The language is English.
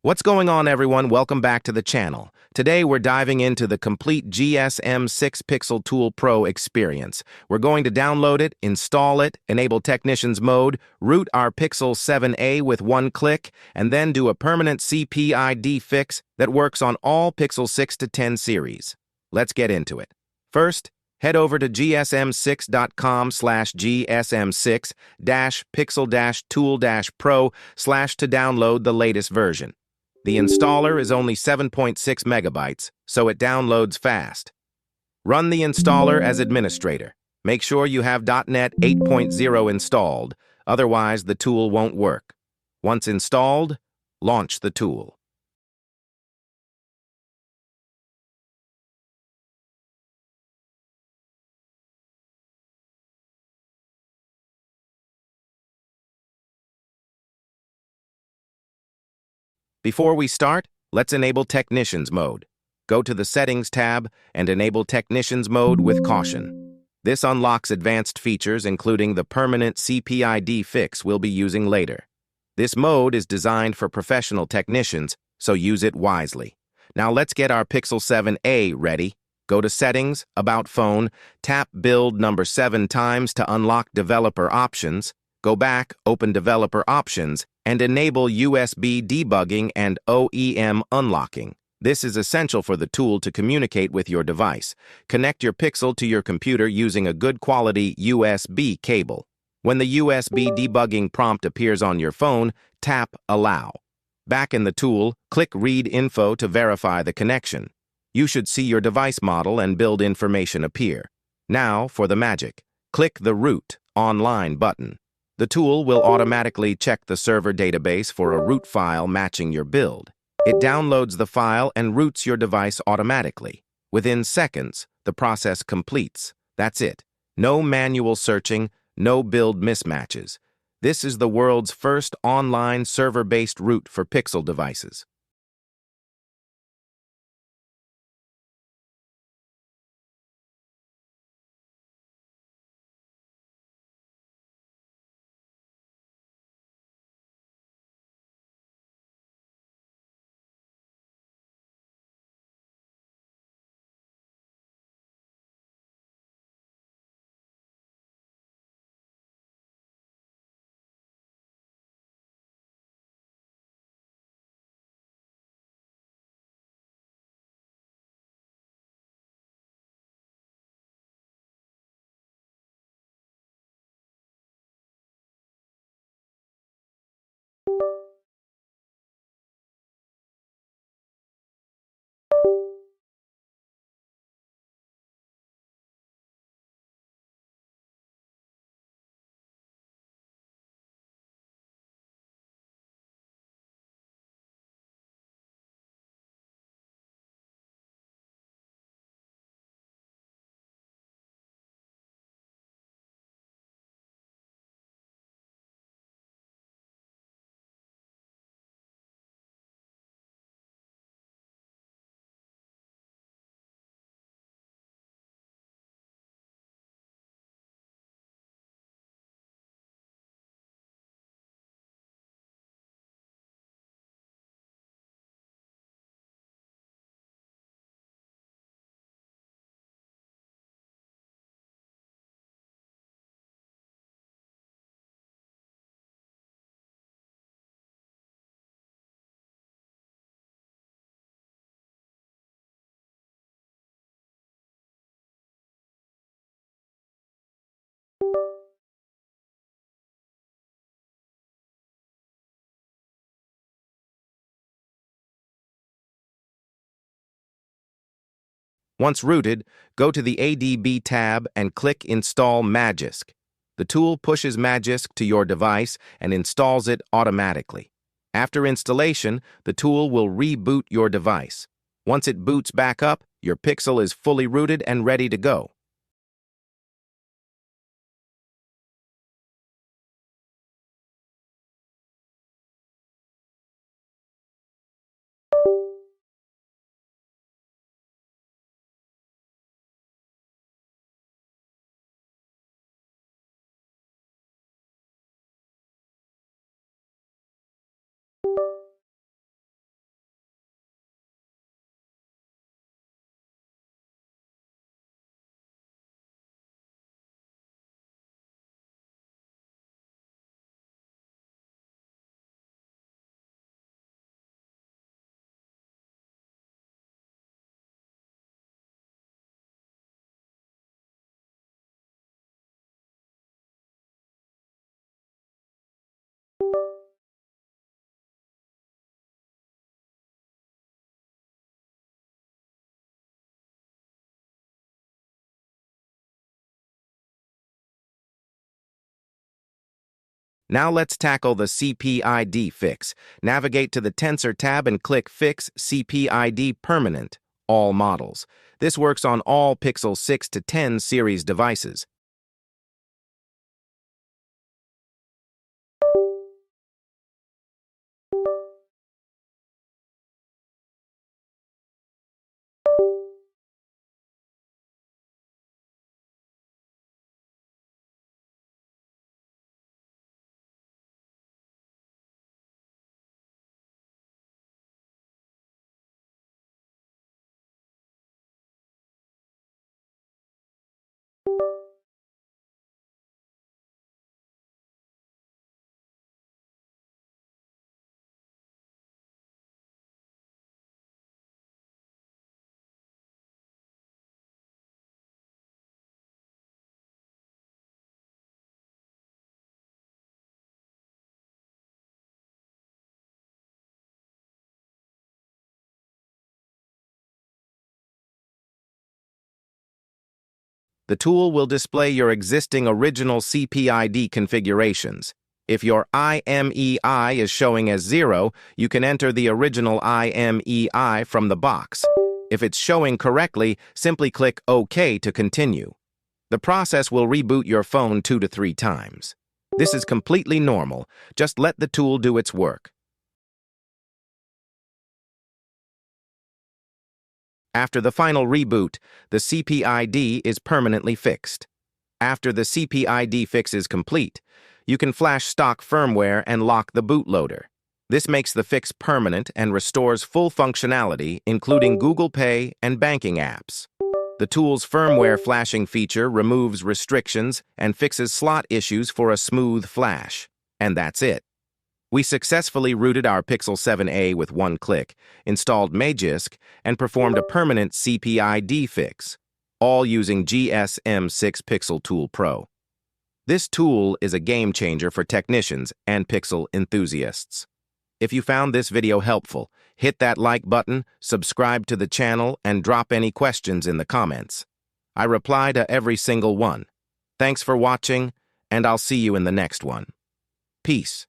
What's going on, everyone? Welcome back to the channel. Today we're diving into the complete GSM6 Pixel Tool Pro experience. We're going to download it, install it, enable Technicians mode, root our Pixel 7a with one click, and then do a permanent CPID fix that works on all Pixel 6 to 10 series. Let's get into it. First, head over to gsm6.com/gsm6-pixel-tool-pro/ to download the latest version. The installer is only 7.6 megabytes, so it downloads fast. Run the installer as administrator. Make sure you have .NET 8.0 installed, otherwise the tool won't work. Once installed, launch the tool. Before we start, let's enable Technicians mode. Go to the Settings tab and enable Technicians mode with caution. This unlocks advanced features including the Permanent CPID Fix we'll be using later. This mode is designed for professional technicians, so use it wisely. Now let's get our Pixel 7a ready. Go to Settings, About Phone, tap Build number 7 times to unlock Developer Options. Go back, open Developer Options, and enable USB debugging and OEM unlocking. This is essential for the tool to communicate with your device. Connect your Pixel to your computer using a good quality USB cable. When the USB debugging prompt appears on your phone, tap Allow. Back in the tool, click Read Info to verify the connection. You should see your device model and build information appear. Now, for the magic, click the Root Online button. The tool will automatically check the server database for a root file matching your build. It downloads the file and roots your device automatically. Within seconds, the process completes. That's it. No manual searching, no build mismatches. This is the world's first online server-based root for Pixel devices. Once rooted, go to the ADB tab and click Install Magisk. The tool pushes Magisk to your device and installs it automatically. After installation, the tool will reboot your device. Once it boots back up, your Pixel is fully rooted and ready to go. Now let's tackle the CPID fix. Navigate to the Tensor tab and click Fix CPID Permanent, All Models. This works on all Pixel 6 to 10 series devices. The tool will display your existing original CPID configurations. If your IMEI is showing as 0, you can enter the original IMEI from the box. If it's showing correctly, simply click OK to continue. The process will reboot your phone 2 to 3 times. This is completely normal. Just let the tool do its work. After the final reboot, the CPID is permanently fixed. After the CPID fix is complete, you can flash stock firmware and lock the bootloader. This makes the fix permanent and restores full functionality, including Google Pay and banking apps. The tool's firmware flashing feature removes restrictions and fixes slot issues for a smooth flash. And that's it. We successfully rooted our Pixel 7a with one click, installed Magisk, and performed a permanent CPID fix, all using GSM6 Pixel Tool Pro. This tool is a game changer for technicians and Pixel enthusiasts. If you found this video helpful, hit that like button, subscribe to the channel, and drop any questions in the comments. I reply to every single one. Thanks for watching, and I'll see you in the next one. Peace.